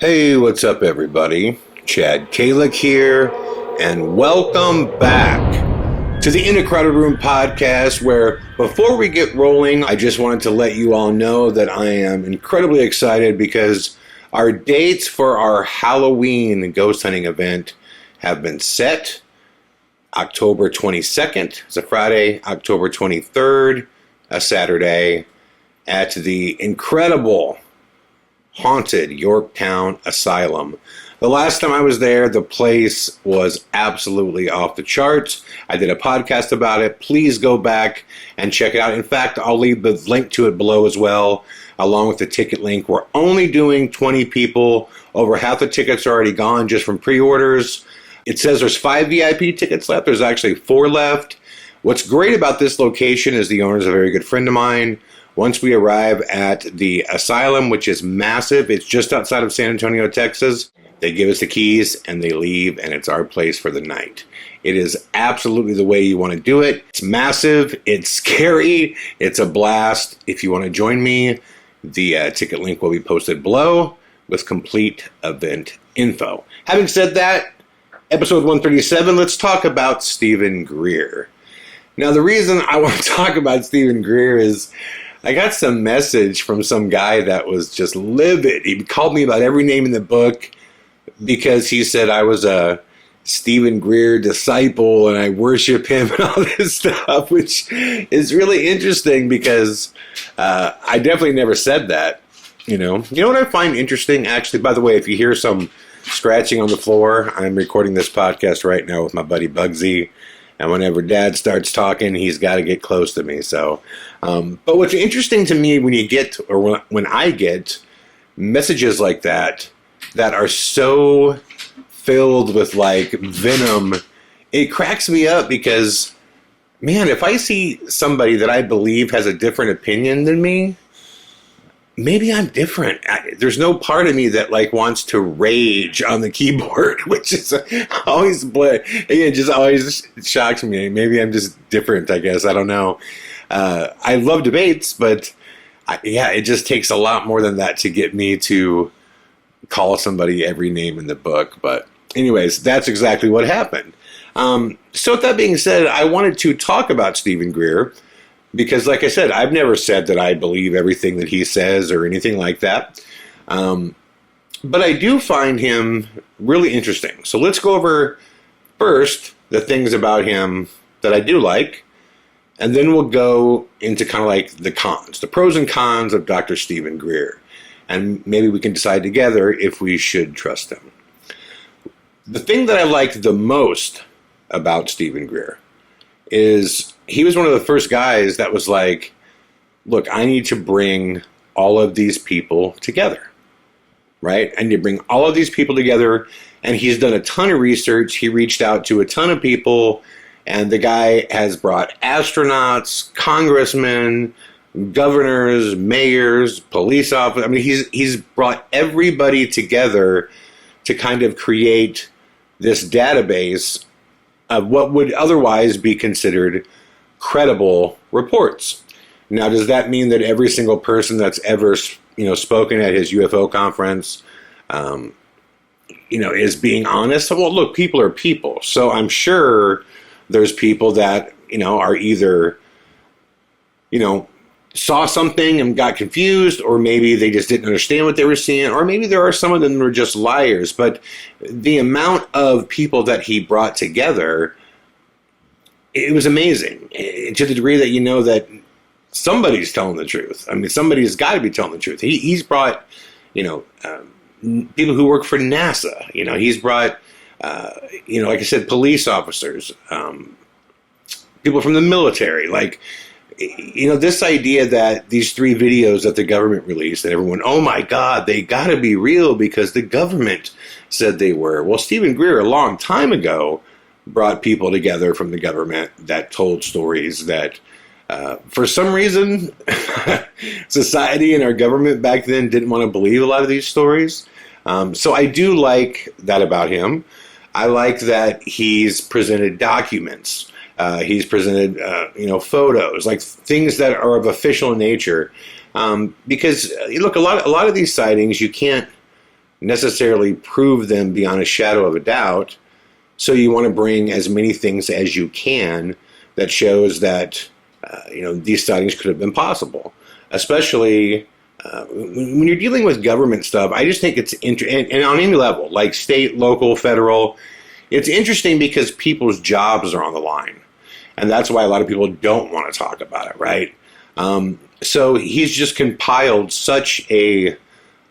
Hey, what's up, everybody? Chad Calek here, and welcome back to the In a Crowded Room podcast, where before we get rolling, I just wanted to let you all know that I am incredibly excited because our dates for our Halloween ghost hunting event have been set. October 22nd is a Friday, October 23rd, a Saturday, at the incredible haunted Yorktown Asylum. The last time I was there, the place was absolutely off the charts. I did a podcast about it. Please go back and check it out. In fact, I'll leave the link to it below as well, along with the ticket link. We're only doing 20 people. Over half the tickets are already gone just from pre-orders. It says there's 5 VIP tickets left. There's actually 4 left. What's great about this location is the owner is a very good friend of mine. Once we arrive at the asylum, which is massive, it's just outside of San Antonio, Texas, they give us the keys and they leave, and it's our place for the night. It is absolutely the way you want to do it. It's massive, it's scary, it's a blast. If you want to join me, the ticket link will be posted below with complete event info. Having said that, episode 137, let's talk about Stephen Greer. Now, the reason I want to talk about Stephen Greer is I got some message from some guy that was just livid. He called me about every name in the book because he said I was a Stephen Greer disciple and I worship him and all this stuff, which is really interesting because I definitely never said that. You know what I find interesting, actually, by the way, if you hear some scratching on the floor, I'm recording this podcast right now with my buddy Bugsy. And whenever Dad starts talking, he's got to get close to me. So, but what's interesting to me when you get, or when I get messages like that are so filled with like venom, it cracks me up because, man, if I see somebody that I believe has a different opinion than me, maybe I'm different. There's no part of me that like wants to rage on the keyboard, which is always, it just always shocks me. Maybe I'm just different, I guess. I don't know. I love debates, but it just takes a lot more than that to get me to call somebody every name in the book. But anyways, that's exactly what happened. So with that being said, I wanted to talk about Stephen Greer, because, like I said, I've never said that I believe everything that he says or anything like that. But I do find him really interesting. So let's go over first the things about him that I do like, and then we'll go into kind of like the cons, the pros and cons of Dr. Stephen Greer. And maybe we can decide together if we should trust him. The thing that I like the most about Stephen Greer is he was one of the first guys that was like, look, I need to bring all of these people together, right? I need to bring all of these people together. And he's done a ton of research. He reached out to a ton of people. And the guy has brought astronauts, congressmen, governors, mayors, police officers. I mean, he's brought everybody together to kind of create this database of what would otherwise be considered credible reports. Now, does that mean that every single person that's ever, spoken at his UFO conference, is being honest? Well, look, people are people. So I'm sure there's people that, are either, saw something and got confused, or maybe they just didn't understand what they were seeing, or maybe there are some of them that were just liars. But the amount of people that he brought together, it was amazing, to the degree that that somebody's telling the truth. I mean, somebody's got to be telling the truth. He's brought, people who work for NASA. He's brought, like I said, police officers, people from the military. Like, this idea that these 3 videos that the government released, and everyone, oh my God, they got to be real because the government said they were. Well, Stephen Greer, a long time ago, brought people together from the government that told stories that, for some reason, society and our government back then didn't want to believe a lot of these stories. So I do like that about him. I like that he's presented documents. He's presented, photos, like things that are of official nature. Because look, a lot of these sightings, you can't necessarily prove them beyond a shadow of a doubt. So you want to bring as many things as you can that shows that these sightings could have been possible, especially when you're dealing with government stuff. I just think it's interesting, and on any level, like state, local, federal, it's interesting because people's jobs are on the line. And that's why a lot of people don't want to talk about it, right? So he's just compiled such a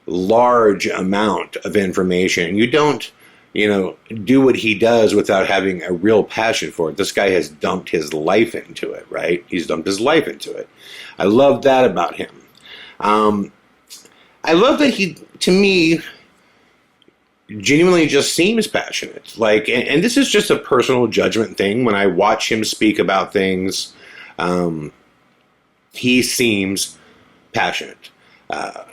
large amount of information. You don't, do what he does without having a real passion for it. This guy has dumped his life into it, right? He's dumped his life into it. I love that about him. I love that he, to me, genuinely just seems passionate. Like, and this is just a personal judgment thing. When I watch him speak about things, he seems passionate. A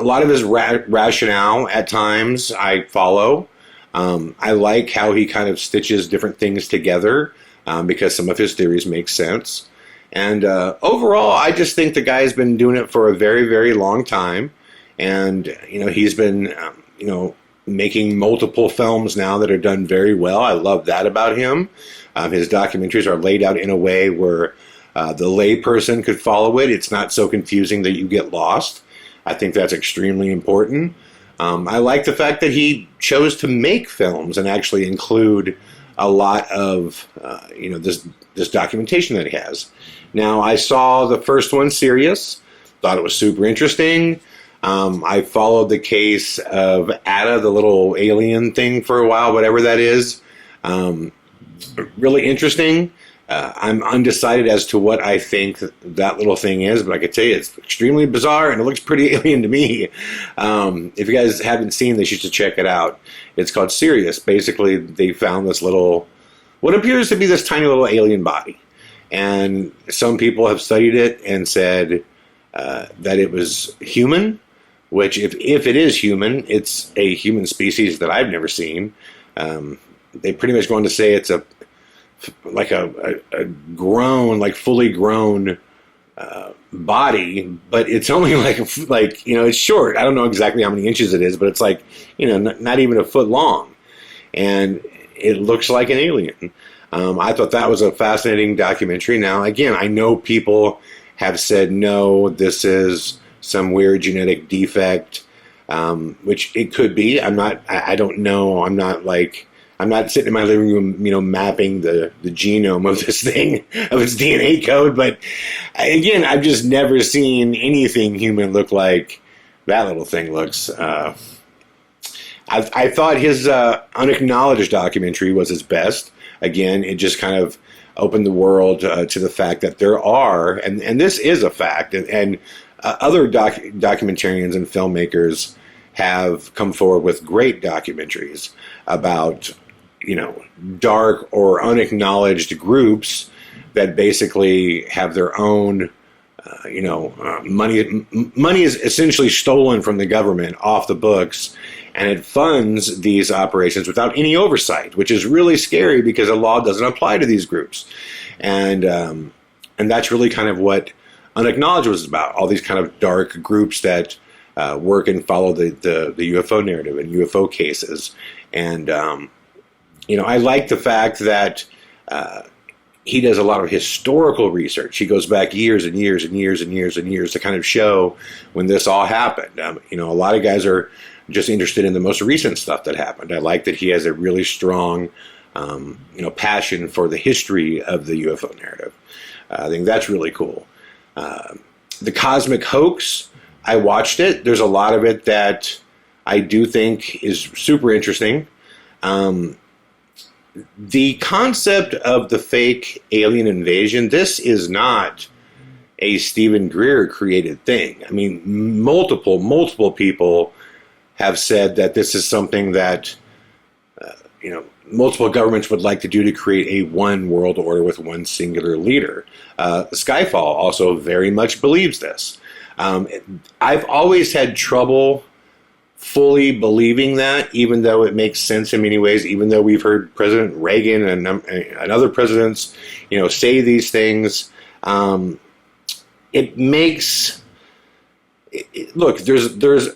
lot of his rationale at times I follow. I like how he kind of stitches different things together because some of his theories make sense. And overall, I just think the guy's been doing it for a very, very long time. And, he's been, making multiple films now that are done very well. I love that about him. His documentaries are laid out in a way where the layperson could follow it. It's not so confusing that you get lost. I think that's extremely important. I like the fact that he chose to make films and actually include a lot of, this documentation that he has. Now, I saw the first one, Sirius, thought it was super interesting. I followed the case of Ada, the little alien thing, for a while, whatever that is. Really interesting. I'm undecided as to what I think that little thing is, but I could tell you it's extremely bizarre and it looks pretty alien to me. If you guys haven't seen this, you should check it out. It's called Sirius. Basically, they found this little, what appears to be this tiny little alien body. And some people have studied it and said that it was human, which if it is human, it's a human species that I've never seen. They pretty much go on to say it's a grown, like fully grown body, but it's only like it's short. I don't know exactly how many inches it is, but it's like, not even a foot long. And it looks like an alien. I thought that was a fascinating documentary. Now, again, I know people have said, no, this is some weird genetic defect, which it could be. I don't know. I'm not sitting in my living room, mapping the genome of this thing, of its DNA code. But again, I've just never seen anything human look like that little thing looks. I thought his unacknowledged documentary was his best. Again, it just kind of opened the world to the fact that there are, and this is a fact, and other documentarians and filmmakers have come forward with great documentaries about, dark or unacknowledged groups that basically have their own, money is essentially stolen from the government off the books, and it funds these operations without any oversight, which is really scary because the law doesn't apply to these groups. And that's really kind of what Unacknowledged was about, all these kind of dark groups that work and follow the UFO narrative and UFO cases. And, I like the fact that he does a lot of historical research. He goes back years and years and years and years and years to kind of show when this all happened. A lot of guys are just interested in the most recent stuff that happened. I like that he has a really strong, passion for the history of the UFO narrative. I think that's really cool. The Cosmic Hoax, I watched it. There's a lot of it that I do think is super interesting. The concept of the fake alien invasion, this is not a Stephen Greer created thing. I mean, multiple people have said that this is something that, multiple governments would like to do to create a one world order with one singular leader. Skyfall also very much believes this. I've always had trouble fully believing that, even though it makes sense in many ways, even though we've heard President Reagan and other presidents, say these things. It makes... look, there's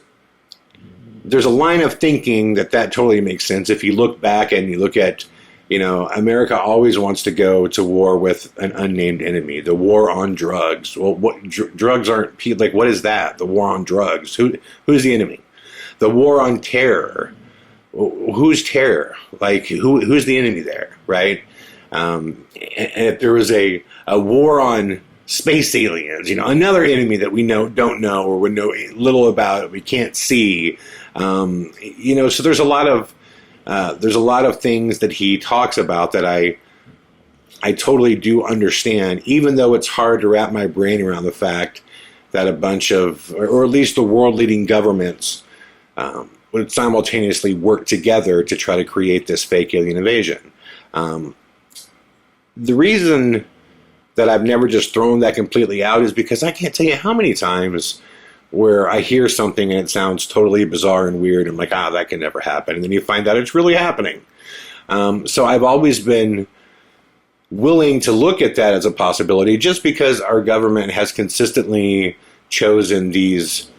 there's a line of thinking that totally makes sense. If you look back and you look at, America always wants to go to war with an unnamed enemy. The war on drugs. Well, what drugs aren't like? What is that? The war on drugs. Who's the enemy? The war on terror. Who's terror? Like who's the enemy there, right? And if there was a war on space aliens, another enemy that we don't know or we know little about, we can't see. So there's a lot of things that he talks about that I totally do understand, even though it's hard to wrap my brain around the fact that a bunch of, or at least the world-leading governments, would simultaneously work together to try to create this fake alien invasion. The reason that I've never just thrown that completely out is because I can't tell you how many times where I hear something and it sounds totally bizarre and weird. I'm like, that can never happen. And then you find out it's really happening. So I've always been willing to look at that as a possibility, just because our government has consistently chosen these,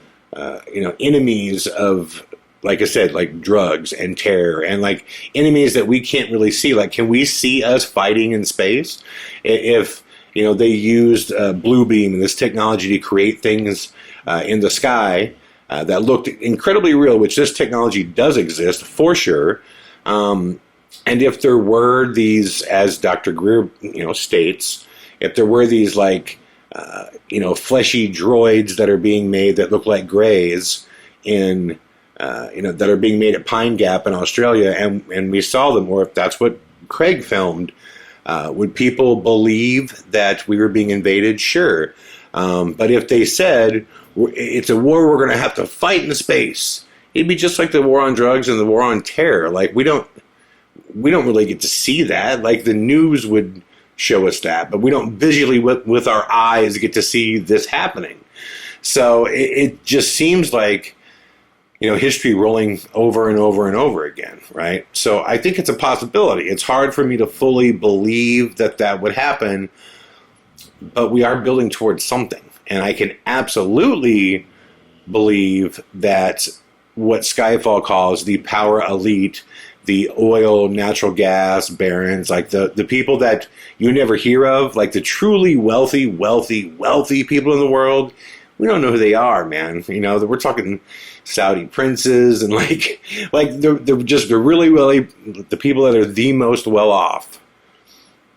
enemies of, like I said, like drugs and terror and like enemies that we can't really see. Like, can we see us fighting in space? If, they used blue beam and this technology to create things in the sky that looked incredibly real, which this technology does exist for sure. And if there were these, as Dr. Greer, states, if there were these like, fleshy droids that are being made that look like grays in, that are being made at Pine Gap in Australia, and we saw them, or if that's what Craig filmed, would people believe that we were being invaded? Sure. But if they said, it's a war we're going to have to fight in space, it'd be just like the war on drugs and the war on terror. Like, we don't really get to see that. Like, the news would show us that, but we don't visually with our eyes get to see this happening. So it just seems like, history rolling over and over and over again, right? So I think it's a possibility. It's hard for me to fully believe that would happen, but we are building towards something. And I can absolutely believe that what Skyfall calls the power elite, the oil, natural gas barons, like the people that you never hear of, like the truly wealthy people in the world, we don't know who they are, man. We're talking Saudi princes and like they're really wealthy, the people that are the most well off,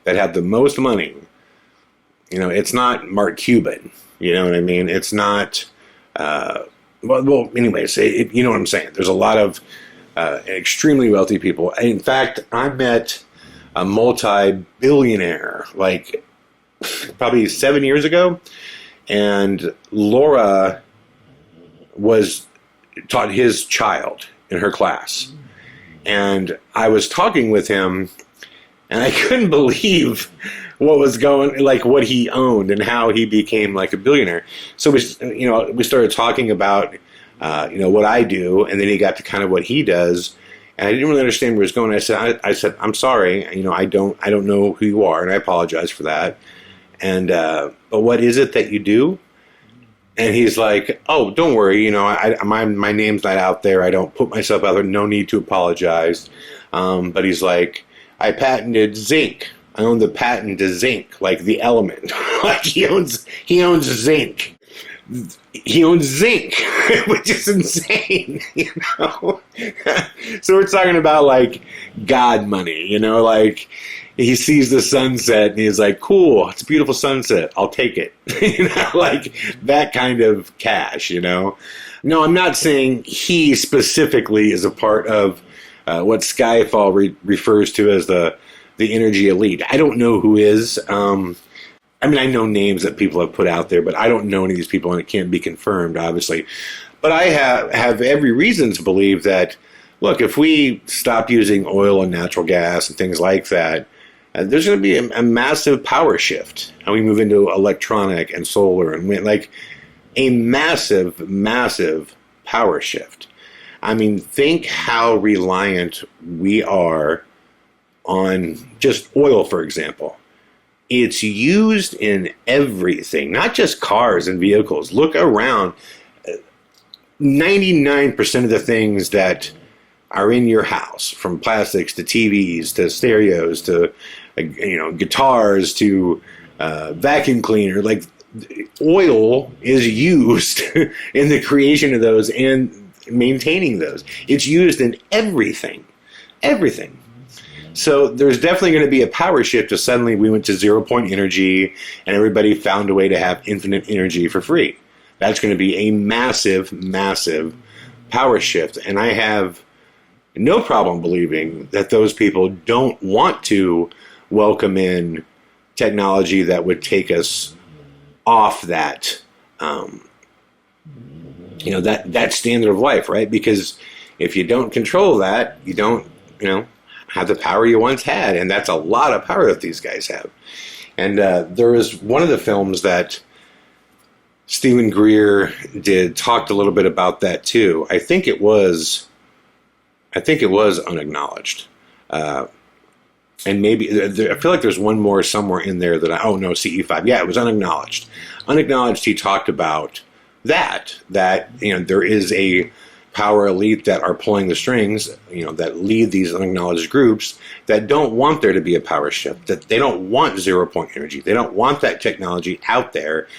that have the most money. It's not Mark Cuban. You know what I mean? It's not. Well. Anyways, you know what I'm saying. There's a lot of extremely wealthy people. In fact, I met a multi-billionaire like probably 7 years ago, and Laura taught his child in her class. And I was talking with him, and I couldn't believe what was what he owned and how he became like a billionaire. So we started talking about, what I do, and then he got to kind of what he does. And I didn't really understand where he was going. I said, I'm sorry, I don't know who you are, and I apologize for that. And, but what is it that you do? And he's like, oh, don't worry, my name's not out there. I don't put myself out there. No need to apologize. But he's like, I patented zinc. I own the patent to zinc, like the element. Like he owns zinc. He owns zinc, which is insane, So we're talking about like God money, like he sees the sunset and he's like, cool, it's a beautiful sunset, I'll take it. Like that kind of cash, No, I'm not saying he specifically is a part of what Skyfall refers to as the energy elite. I don't know who is. I know names that people have put out there, but I don't know any of these people, and it can't be confirmed, obviously. But I have every reason to believe that, look, if we stop using oil and natural gas and things like that, there's going to be a massive power shift. And we move into electronic and solar and wind, like a massive, massive power shift. Think how reliant we are on just oil, for example. It's used in everything, not just cars and vehicles. Look around. 99% of the things that are in your house, from plastics to TVs to stereos to guitars to vacuum cleaner, like oil is used in the creation of those and maintaining those. It's used in everything. So there's definitely going to be a power shift if suddenly we went to 0-point energy and everybody found a way to have infinite energy for free. That's going to be a massive, massive power shift. And I have no problem believing that those people don't want to welcome in technology that would take us off that, that standard of life, right? Because if you don't control that, you don't, have the power you once had. And that's a lot of power that these guys have. And there was one of the films that Stephen Greer talked a little bit about that too. I think it was Unacknowledged. And maybe, I feel like there's one more somewhere in there CE5. Yeah, it was Unacknowledged. Unacknowledged, he talked about that there is a power elite that are pulling the strings, that lead these unacknowledged groups that don't want there to be a power shift, that they don't want 0-point energy. They don't want that technology out there.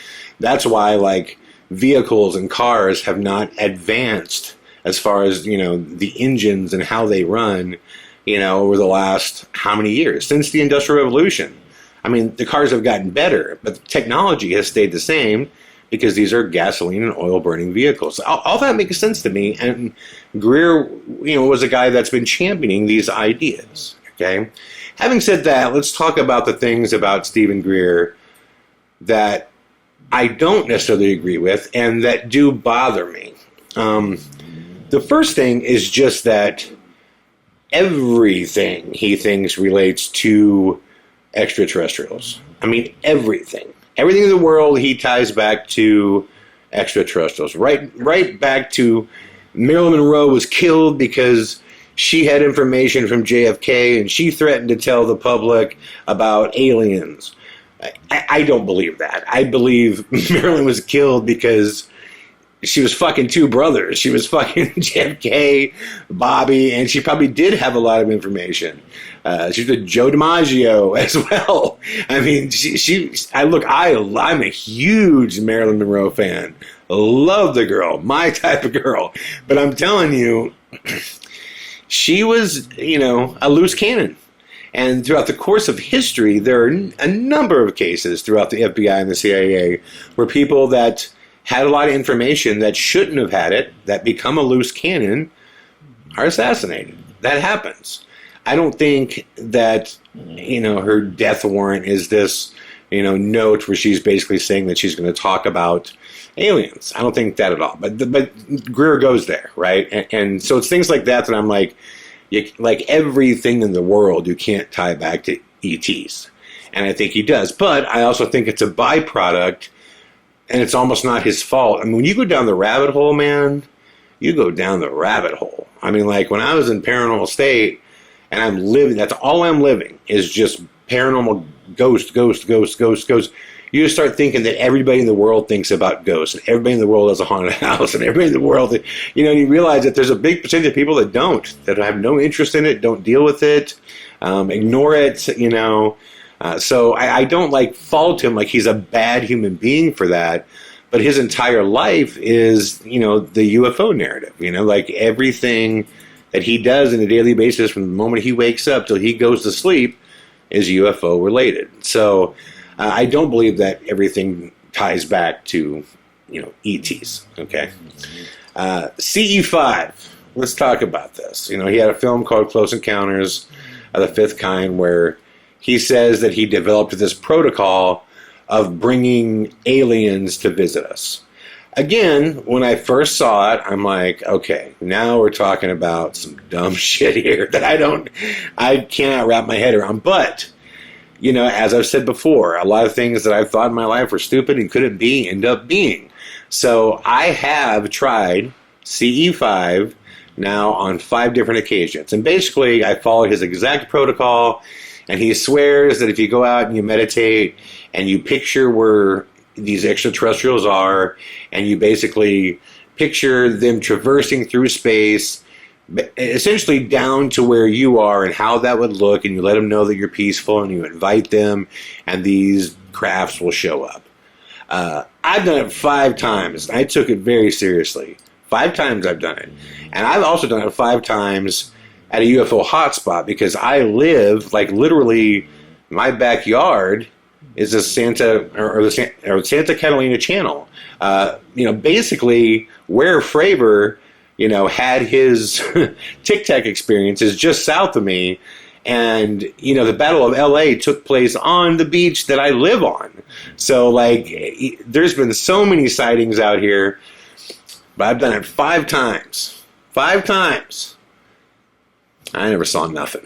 That's why, vehicles and cars have not advanced as far as, the engines and how they run, over the last how many years? Since the Industrial Revolution. I mean, the cars have gotten better, but the technology has stayed the same because these are gasoline and oil-burning vehicles. All that makes sense to me, and Greer, was a guy that's been championing these ideas, okay? Having said that, let's talk about the things about Stephen Greer that I don't necessarily agree with and that do bother me. The first thing is just that everything he thinks relates to extraterrestrials. I mean, everything. Everything in the world he ties back to extraterrestrials. Right back to Marilyn Monroe was killed because she had information from JFK and she threatened to tell the public about aliens. I don't believe that. I believe Marilyn was killed because she was fucking two brothers. She was fucking JFK, Bobby, and she probably did have a lot of information. She's with Joe DiMaggio as well. I mean, I'm a huge Marilyn Monroe fan. Love the girl, my type of girl. But I'm telling you, she was, a loose cannon. And throughout the course of history, there are a number of cases throughout the FBI and the CIA where people that had a lot of information that shouldn't have had it, that become a loose cannon, are assassinated. That happens. I don't think that, her death warrant is this, note where she's basically saying that she's going to talk about aliens. I don't think that at all. But Greer goes there, right? And so it's things like that I'm like, everything in the world you can't tie back to ETs. And I think he does. But I also think it's a byproduct. And it's almost not his fault. I mean, when you go down the rabbit hole, man, you go down the rabbit hole. I mean, when I was in paranormal state and I'm living, that's all I'm living is just paranormal ghost. You just start thinking that everybody in the world thinks about ghosts and everybody in the world has a haunted house and everybody in the world, and you realize that there's a big percentage of people that that have no interest in it, don't deal with it, ignore it, So I don't fault him like he's a bad human being for that, but his entire life is, the UFO narrative, everything that he does on a daily basis from the moment he wakes up till he goes to sleep is UFO related. So I don't believe that everything ties back to, ETs. Okay. CE5. Let's talk about this. He had a film called Close Encounters of the Fifth Kind where he says that he developed this protocol of bringing aliens to visit us. Again, when I first saw it, I'm like, okay, now we're talking about some dumb shit here that I cannot wrap my head around. But, as I've said before, a lot of things that I've thought in my life were stupid and couldn't be end up being. So I have tried CE5 now on 5 different occasions. And basically, I followed his exact protocol. And he swears that if you go out and you meditate and you picture where these extraterrestrials are and you basically picture them traversing through space, essentially down to where you are and how that would look, and you let them know that you're peaceful and you invite them, and these crafts will show up. I've done it 5 times. I took it very seriously. 5 times I've done it. And I've also done it 5 times at a UFO hotspot, because I live, like, literally, my backyard is the Santa Catalina Channel. Basically, where Fravor, had his Tic Tac experiences just south of me. And, the Battle of LA took place on the beach that I live on. So, like, there's been so many sightings out here, but I've done it 5 times. 5 times. I never saw nothing.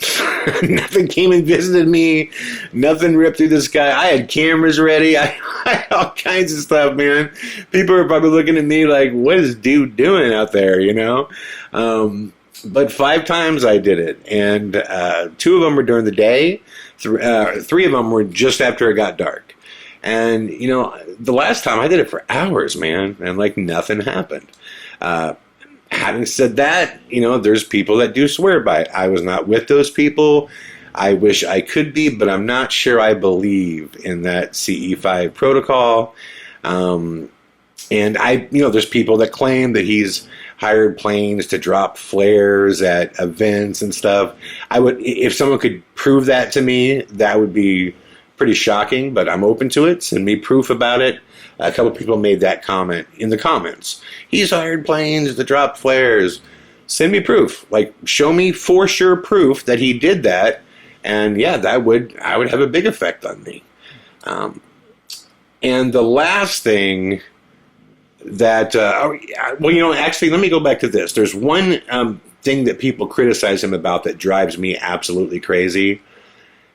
Nothing came and visited me. Nothing ripped through the sky. I had cameras ready. I had all kinds of stuff, man. People are probably looking at me like, what is dude doing out there, But 5 times I did it. And 2 of them were during the day. 3 of them were just after it got dark. And, the last time I did it for hours, man. And, like, nothing happened. Having said that, there's people that do swear by it. I was not with those people. I wish I could be, but I'm not sure I believe in that CE5 protocol. And there's people that claim that he's hired planes to drop flares at events and stuff. If someone could prove that to me, that would be pretty shocking, but I'm open to it. Send me proof about it. A couple people made that comment in the comments. He's hired planes to drop flares. Send me proof. Like, show me for sure proof that he did that. And yeah, I would have a big effect on me. And the last thing that, actually, let me go back to this. There's one thing that people criticize him about that drives me absolutely crazy.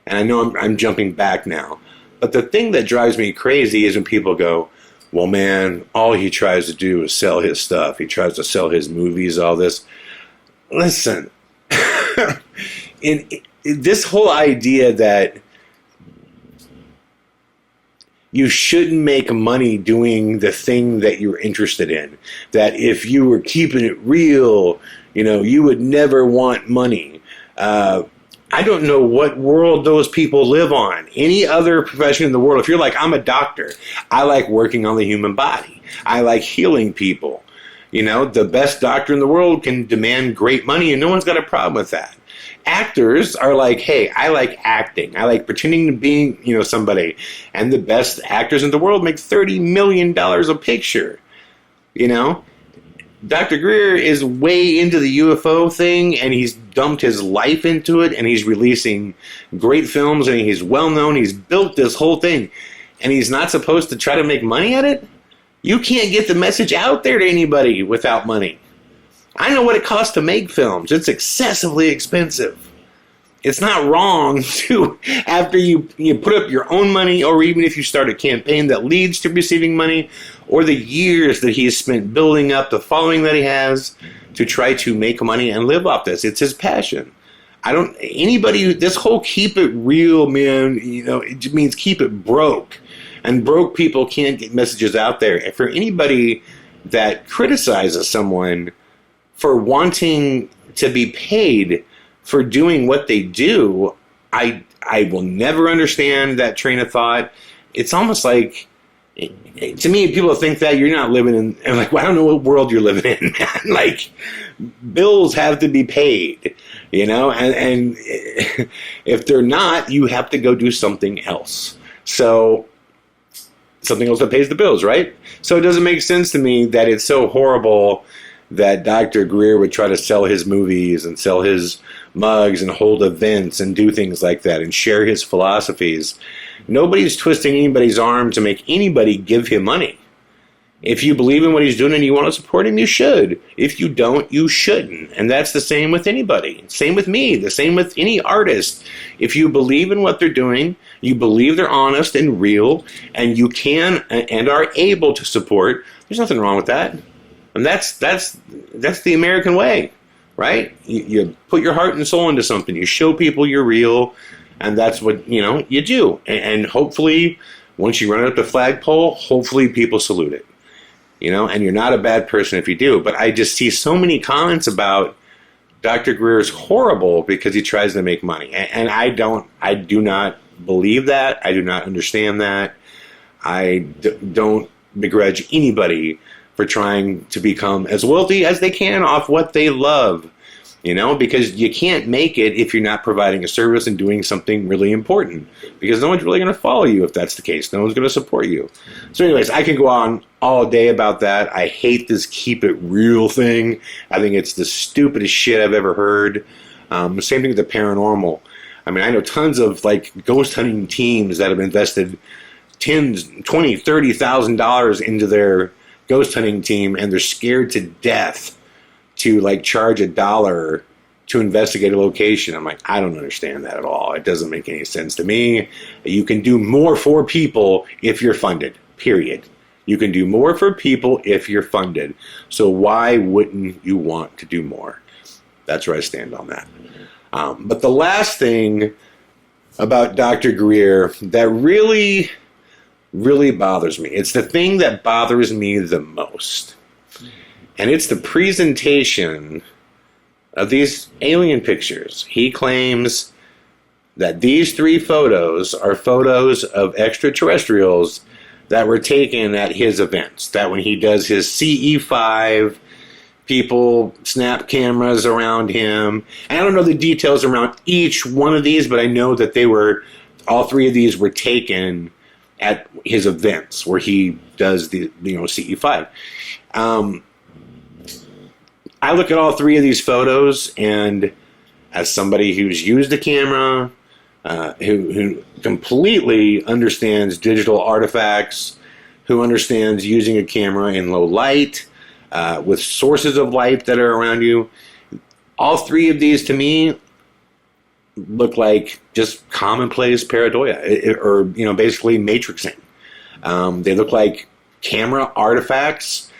And I know I'm jumping back now. But the thing that drives me crazy is when people go, well, man, all he tries to do is sell his stuff. He tries to sell his movies, all this. Listen, in this whole idea that you shouldn't make money doing the thing that you're interested in, that if you were keeping it real, you would never want money. I don't know what world those people live on. Any other profession in the world, if you're like, I'm a doctor, I like working on the human body. I like healing people. The best doctor in the world can demand great money, and no one's got a problem with that. Actors are like, hey, I like acting. I like pretending to be, somebody. And the best actors in the world make $30 million a picture. Dr. Greer is way into the UFO thing, and he's dumped his life into it, and he's releasing great films, and he's well-known. He's built this whole thing, and he's not supposed to try to make money at it? You can't get the message out there to anybody without money. I know what it costs to make films. It's excessively expensive. It's not wrong to, after you put up your own money, or even if you start a campaign that leads to receiving money, or the years that he has spent building up the following that he has, to try to make money and live off this. It's his passion. This whole keep it real, man, it means keep it broke. And broke people can't get messages out there. And for anybody that criticizes someone for wanting to be paid for doing what they do, I will never understand that train of thought. It's almost like, to me, people think that you're not living in, I'm like, well, I don't know what world you're living in, man. Like, bills have to be paid, and if they're not, you have to go do something else. So, something else that pays the bills, right? So it doesn't make sense to me that it's so horrible that Dr. Greer would try to sell his movies and sell his mugs and hold events and do things like that and share his philosophies. Nobody's twisting anybody's arm to make anybody give him money. If you believe in what he's doing and you want to support him, you should. If you don't, you shouldn't. And that's the same with anybody. Same with me. The same with any artist. If you believe in what they're doing, you believe they're honest and real, and you can and are able to support, there's nothing wrong with that. And that's the American way, right? You put your heart and soul into something. You show people you're real, and that's what, you do. And hopefully, once you run up the flagpole, hopefully people salute it. And you're not a bad person if you do. But I just see so many comments about Dr. Greer's horrible because he tries to make money. And I do not believe that. I do not understand that. I don't begrudge anybody for trying to become as wealthy as they can off what they love, because you can't make it if you're not providing a service and doing something really important, because no one's really going to follow you if that's the case. No one's going to support you. So anyways, I could go on all day about that. I hate this keep it real thing. I think it's the stupidest shit I've ever heard. Same thing with the paranormal. I mean, I know tons of ghost hunting teams that have invested $10,000, $20,000, $30,000 into their ghost hunting team, and they're scared to death to charge $1 to investigate a location. I'm like, I don't understand that at all. It doesn't make any sense to me. You can do more for people if you're funded, period. You can do more for people if you're funded. So why wouldn't you want to do more? That's where I stand on that. But the last thing about Dr. Greer that really, really bothers me, it's the thing that bothers me the most. And it's the presentation of these alien pictures. He claims that these 3 photos are photos of extraterrestrials that were taken at his events. That when he does his CE5, people snap cameras around him. And I don't know the details around each one of these, but I know that all 3 of these were taken at his events where he does the CE5. I look at all 3 of these photos, and as somebody who's used a camera, who completely understands digital artifacts, who understands using a camera in low light, with sources of light that are around you, all 3 of these to me look like just commonplace pareidoia, or basically matrixing. They look like camera artifacts,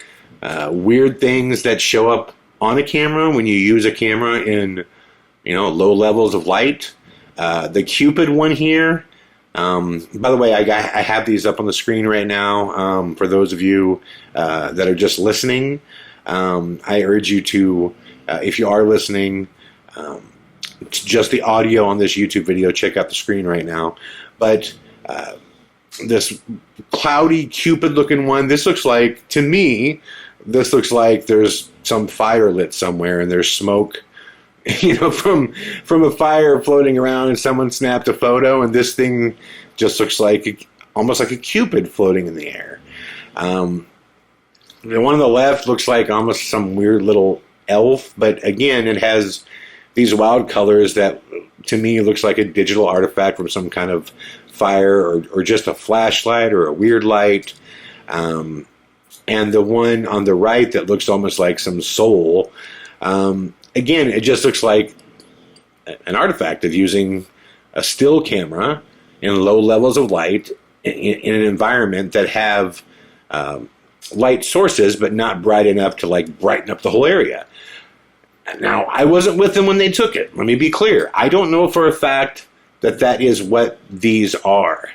weird things that show up on a camera when you use a camera in low levels of light. The Cupid one here, by the way, I have these up on the screen right now for those of you that are just listening. I urge you to, if you are listening, just the audio on this YouTube video, check out the screen right now. But this cloudy Cupid looking one, to me, this looks like there's some fire lit somewhere and there's smoke, from a fire floating around, and someone snapped a photo, and this thing just looks almost like a Cupid floating in the air. The one on the left looks like almost some weird little elf, but again, it has these wild colors that to me looks like a digital artifact from some kind of fire or just a flashlight or a weird light. And the one on the right that looks almost like some soul, again, it just looks like an artifact of using a still camera in low levels of light in an environment that have light sources, but not bright enough to brighten up the whole area. Now, I wasn't with them when they took it. Let me be clear. I don't know for a fact that is what these are.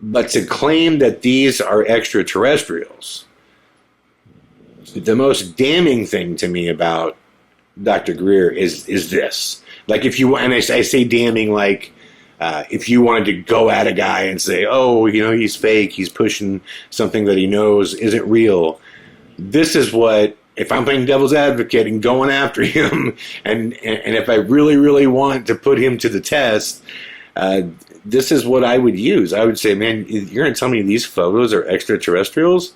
But to claim that these are extraterrestrials, the most damning thing to me about Dr. Greer is this. If you, and I say damning, if you wanted to go at a guy and say, oh, he's fake, he's pushing something that he knows isn't real. This is what, if I'm playing devil's advocate and going after him, and if I really, really want to put him to the test, this is what I would use. I would say, man, you're going to tell me these photos are extraterrestrials?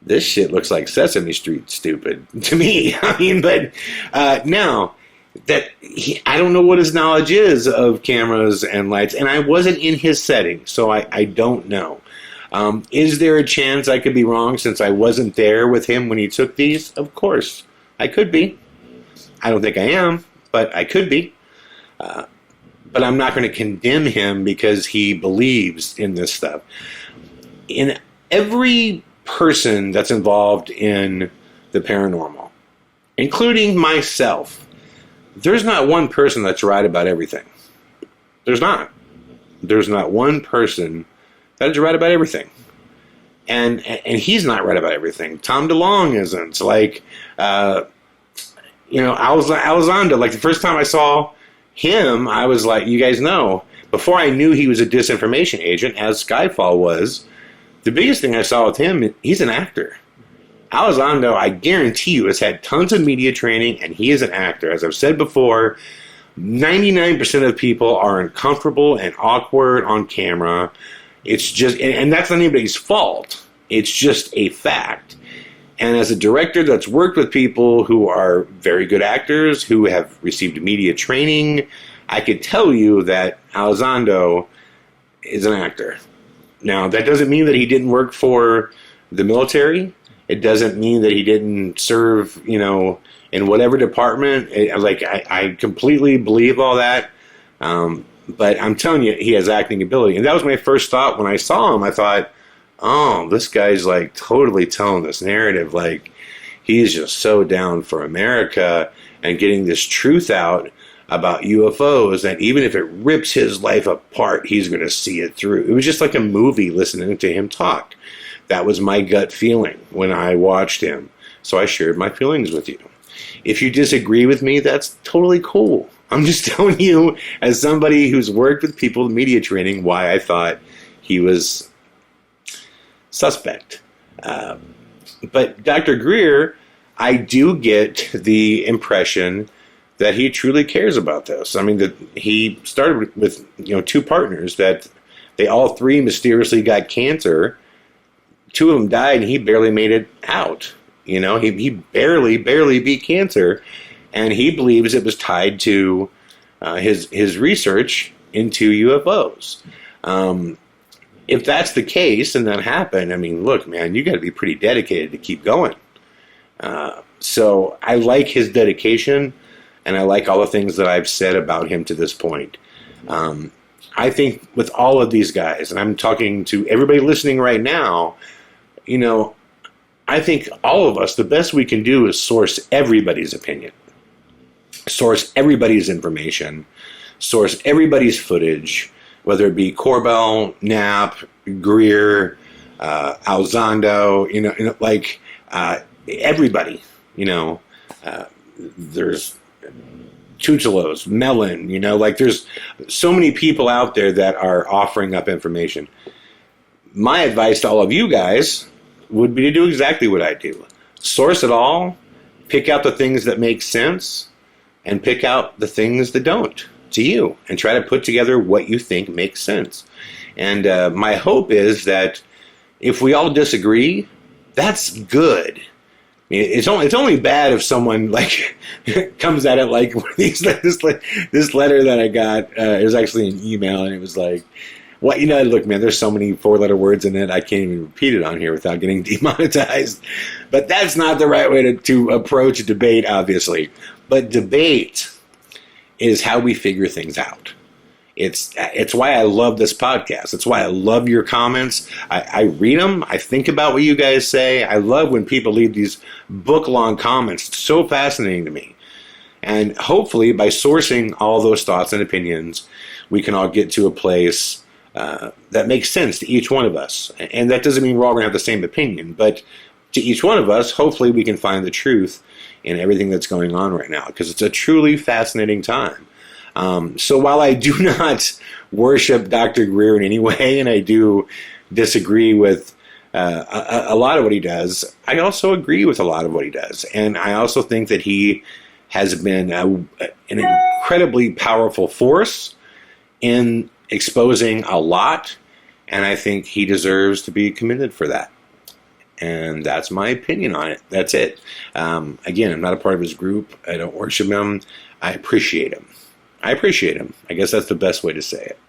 This shit looks like Sesame Street stupid to me. I mean, but now that I don't know what his knowledge is of cameras and lights, and I wasn't in his setting, so I don't know. Is there a chance I could be wrong since I wasn't there with him when he took these? Of course. I could be. I don't think I am, but I could be. But I'm not going to condemn him because he believes in this stuff. In every person that's involved in the paranormal, including myself, there's not one person that's right about everything. There's not. There's not one person that is right about everything. and he's not right about everything. Tom DeLonge isn't. Like, Elizondo, like the first time I saw him, I was like, you guys know, before I knew he was a disinformation agent, as Skyfall was, the biggest thing I saw with him, he's an actor. Elizondo, I guarantee you, has had tons of media training, and he is an actor. As I've said before, 99% of people are uncomfortable and awkward on camera. It's just, and that's not anybody's fault. It's just a fact. And as a director that's worked with people who are very good actors, who have received media training, I could tell you that Elizondo is an actor. Now, that doesn't mean that he didn't work for the military. It doesn't mean that he didn't serve, in whatever department. I completely believe all that. But I'm telling you, he has acting ability. And that was my first thought when I saw him. I thought, oh, this guy's like totally telling this narrative. Like, he's just so down for America and getting this truth out about UFOs that even if it rips his life apart, he's going to see it through. It was just like a movie listening to him talk. That was my gut feeling when I watched him. So I shared my feelings with you. If you disagree with me, that's totally cool. I'm just telling you, as somebody who's worked with people in media training, why I thought he was suspect. But Dr. Greer, I do get the impression that he truly cares about this. I mean, that he started with two partners that they all three mysteriously got cancer. Two of them died, and he barely made it out. He barely beat cancer, and he believes it was tied to his research into UFOs. If that's the case and that happened, I mean, look, man, you got to be pretty dedicated to keep going. So I like his dedication, and I like all the things that I've said about him to this point. I think with all of these guys, and I'm talking to everybody listening right now, I think all of us, the best we can do is source everybody's opinion, source everybody's information, source everybody's footage, whether it be Corbell, Knapp, Greer, Elizondo, everybody, there's Tuchelos, Mellon, there's so many people out there that are offering up information. My advice to all of you guys would be to do exactly what I do. Source it all, pick out the things that make sense, and pick out the things that don't to you, and try to put together what you think makes sense. And my hope is that if we all disagree, that's good. I mean, it's only bad if someone comes at it like this letter that I got. It was actually an email, and it was like, well, look, man, there's so many four-letter words in it, I can't even repeat it on here without getting demonetized. But that's not the right way to approach a debate, obviously. But debate is how we figure things out. It's why I love this podcast. It's why I love your comments. I read them. I think about what you guys say. I love when people leave these book-long comments. It's so fascinating to me. And hopefully, by sourcing all those thoughts and opinions, we can all get to a place that makes sense to each one of us. And that doesn't mean we're all going to have the same opinion, but to each one of us, hopefully we can find the truth in everything that's going on right now, because it's a truly fascinating time. So while I do not worship Dr. Greer in any way, and I do disagree with a lot of what he does, I also agree with a lot of what he does. And I also think that he has been an incredibly powerful force in exposing a lot, and I think he deserves to be commended for that. And that's my opinion on it. That's it. Again, I'm not a part of his group. I don't worship him. I appreciate him. I guess that's the best way to say it.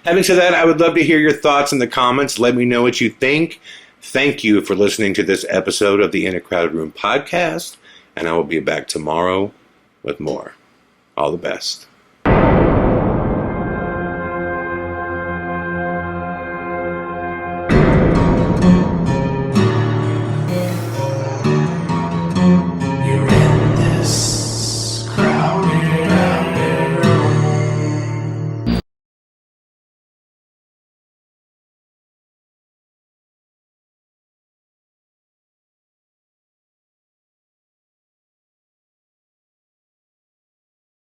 Having said that, I would love to hear your thoughts in the comments. Let me know what you think. Thank you for listening to this episode of the In a Crowded Room podcast, and I will be back tomorrow with more. All the best.